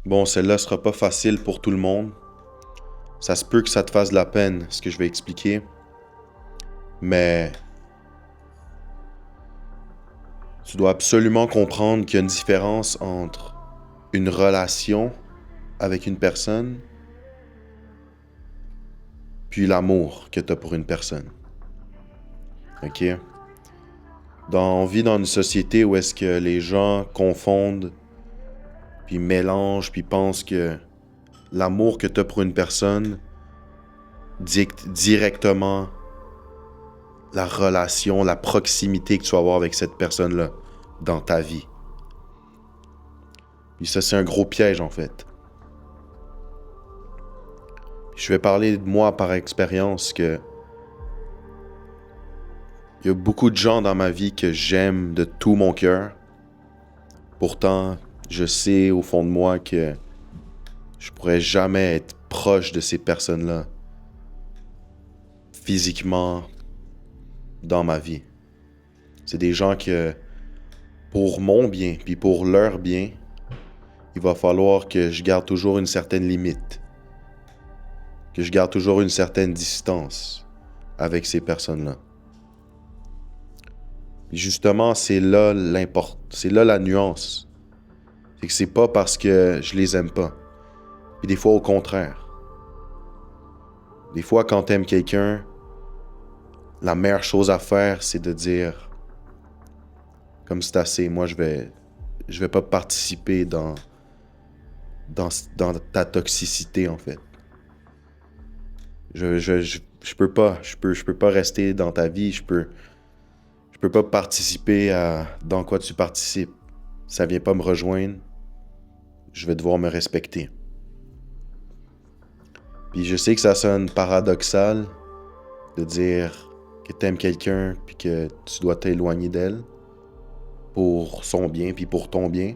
Bon, celle-là sera pas facile pour tout le monde. Ça se peut que ça te fasse de la peine, ce que je vais expliquer. Mais tu dois absolument comprendre qu'il y a une différence entre une relation avec une personne puis l'amour que tu as pour une personne. OK? On vit dans une société où est-ce que les gens confondent, puis mélangent, puis pensent que l'amour que tu as pour une personne dicte directement la relation, la proximité que tu vas avoir avec cette personne-là dans ta vie. Puis ça, c'est un gros piège, en fait. Je vais parler de moi par expérience que il y a beaucoup de gens dans ma vie que j'aime de tout mon cœur. Pourtant, je sais au fond de moi que je pourrais jamais être proche de ces personnes-là physiquement dans ma vie. C'est des gens que, pour mon bien, puis pour leur bien, il va falloir que je garde toujours une certaine limite, que je garde toujours une certaine distance avec ces personnes-là. Et justement, c'est là la nuance. C'est que c'est pas parce que je les aime pas. Puis des fois, au contraire. Des fois, quand t'aimes quelqu'un, la meilleure chose à faire, c'est de dire, comme c'est assez, moi je vais pas participer dans ta toxicité, en fait. Je peux pas, je peux pas rester dans ta vie, je peux pas participer à dans quoi tu participes. Ça vient pas me rejoindre, je vais devoir me respecter. Puis je sais que ça sonne paradoxal de dire que t'aimes quelqu'un puis que tu dois t'éloigner d'elle pour son bien puis pour ton bien.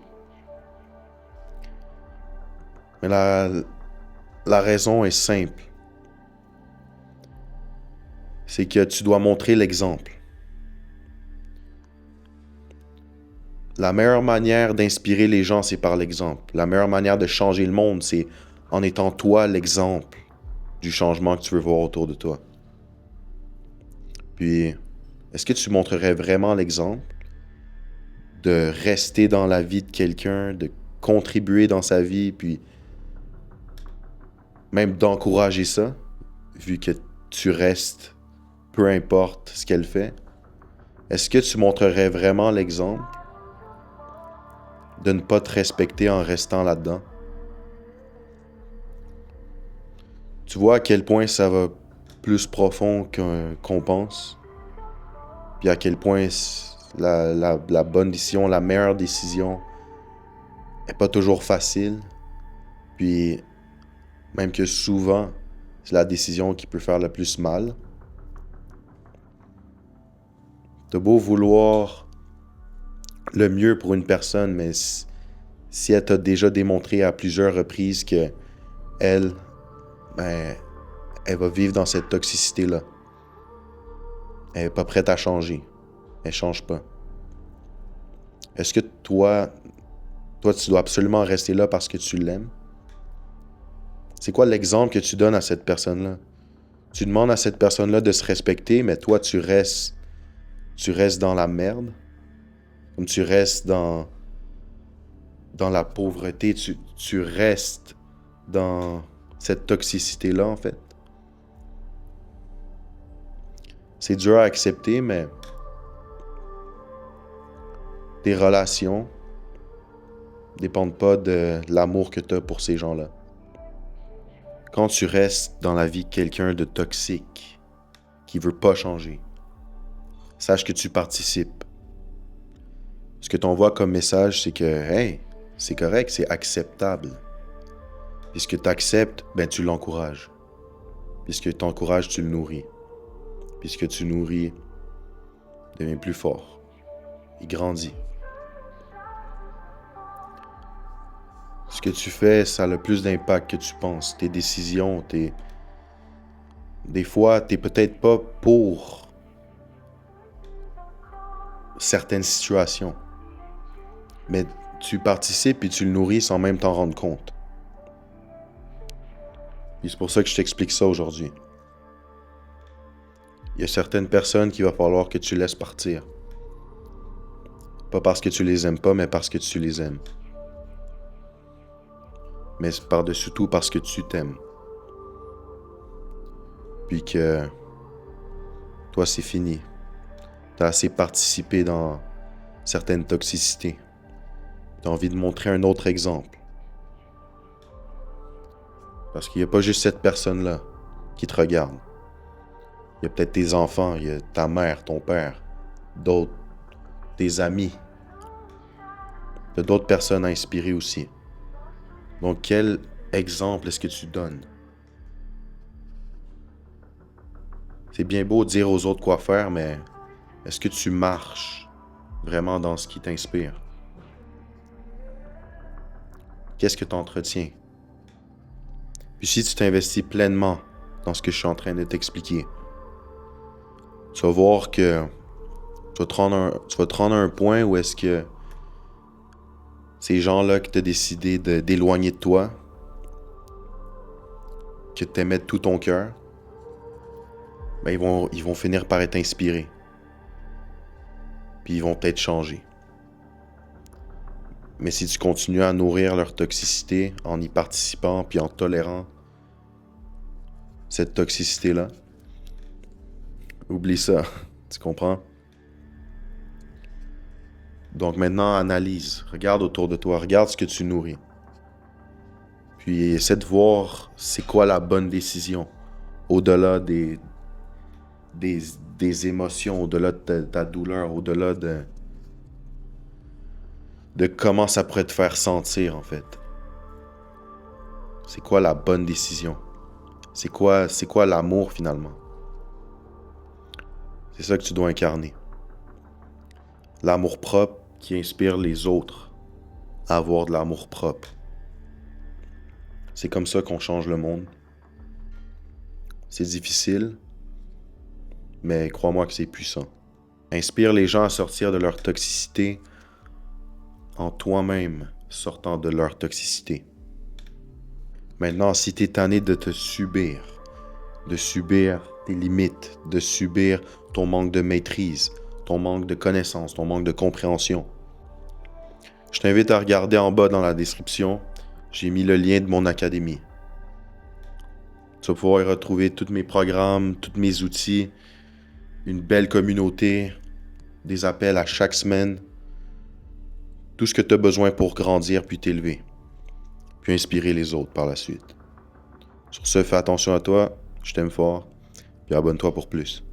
Mais la raison est simple. C'est que tu dois montrer l'exemple. La meilleure manière d'inspirer les gens, c'est par l'exemple. La meilleure manière de changer le monde, c'est en étant toi l'exemple du changement que tu veux voir autour de toi. Puis, est-ce que tu montrerais vraiment l'exemple de rester dans la vie de quelqu'un, de contribuer dans sa vie, puis même d'encourager ça, vu que tu restes, peu importe ce qu'elle fait? Est-ce que tu montrerais vraiment l'exemple de ne pas te respecter en restant là-dedans? Tu vois à quel point ça va plus profond qu'on pense, puis à quel point la bonne décision, la meilleure décision est pas toujours facile, puis même que souvent, c'est la décision qui peut faire le plus mal. T'as beau vouloir le mieux pour une personne, mais si elle t'a déjà démontré à plusieurs reprises que elle, ben, elle va vivre dans cette toxicité-là. Elle est pas prête à changer. Elle change pas. Est-ce que toi, tu dois absolument rester là parce que tu l'aimes? C'est quoi l'exemple que tu donnes à cette personne-là? Tu demandes à cette personne-là de se respecter, mais toi, tu restes dans la merde. Comme tu restes dans la pauvreté. Tu restes dans cette toxicité-là, en fait. C'est dur à accepter, mais tes relations dépendent pas de l'amour que tu as pour ces gens-là. Quand tu restes dans la vie de quelqu'un de toxique, qui veut pas changer, sache que tu participes. Ce que tu envoies comme message, c'est que, hey, c'est correct, c'est acceptable. Puis ce que tu acceptes, ben tu l'encourages. Puis ce que tu encourages, tu le nourris. Puis ce que tu nourris devient plus fort. Il grandit. Ce que tu fais, ça a le plus d'impact que tu penses. Tes décisions, des fois, t'es peut-être pas pour certaines situations. Mais tu participes et tu le nourris sans même t'en rendre compte. Puis c'est pour ça que je t'explique ça aujourd'hui. Il y a certaines personnes qu'il va falloir que tu laisses partir. Pas parce que tu les aimes pas, mais parce que tu les aimes. Mais par-dessus tout parce que tu t'aimes. Puis que toi, c'est fini. T'as assez participé dans certaines toxicités. T'as envie de montrer un autre exemple. Parce qu'il n'y a pas juste cette personne-là qui te regarde. Il y a peut-être tes enfants, il y a ta mère, ton père, d'autres, tes amis. Il y a d'autres personnes à inspirer aussi. Donc, quel exemple est-ce que tu donnes? C'est bien beau de dire aux autres quoi faire, mais est-ce que tu marches vraiment dans ce qui t'inspire? Qu'est-ce que tu entretiens? Puis si tu t'investis pleinement dans ce que je suis en train de t'expliquer, tu vas voir que tu vas te rendre à un point où est-ce que ces gens-là que tu as décidé d'éloigner de toi, que tu aimais de tout ton cœur, ben ils vont finir par être inspirés. Puis ils vont peut-être changer. Mais si tu continues à nourrir leur toxicité en y participant puis en tolérant cette toxicité-là, oublie ça, tu comprends? Donc maintenant, analyse, regarde autour de toi, regarde ce que tu nourris. Puis essaie de voir c'est quoi la bonne décision au-delà des émotions, au-delà de ta douleur, au-delà de comment ça pourrait te faire sentir en fait. C'est quoi la bonne décision? C'est quoi l'amour finalement? C'est ça que tu dois incarner. L'amour propre qui inspire les autres à avoir de l'amour propre. C'est comme ça qu'on change le monde. C'est difficile, mais crois-moi que c'est puissant. Inspire les gens à sortir de leur toxicité en toi-même sortant de leur toxicité. Maintenant, si tu es tanné de te subir, de subir tes limites, de subir ton manque de maîtrise, ton manque de connaissance, ton manque de compréhension, je t'invite à regarder en bas dans la description. J'ai mis le lien de mon académie. Tu vas pouvoir y retrouver tous mes programmes, tous mes outils, une belle communauté, des appels à chaque semaine, tout ce que tu as besoin pour grandir puis t'élever, puis inspirer les autres par la suite. Sur ce, fais attention à toi, je t'aime fort, puis abonne-toi pour plus.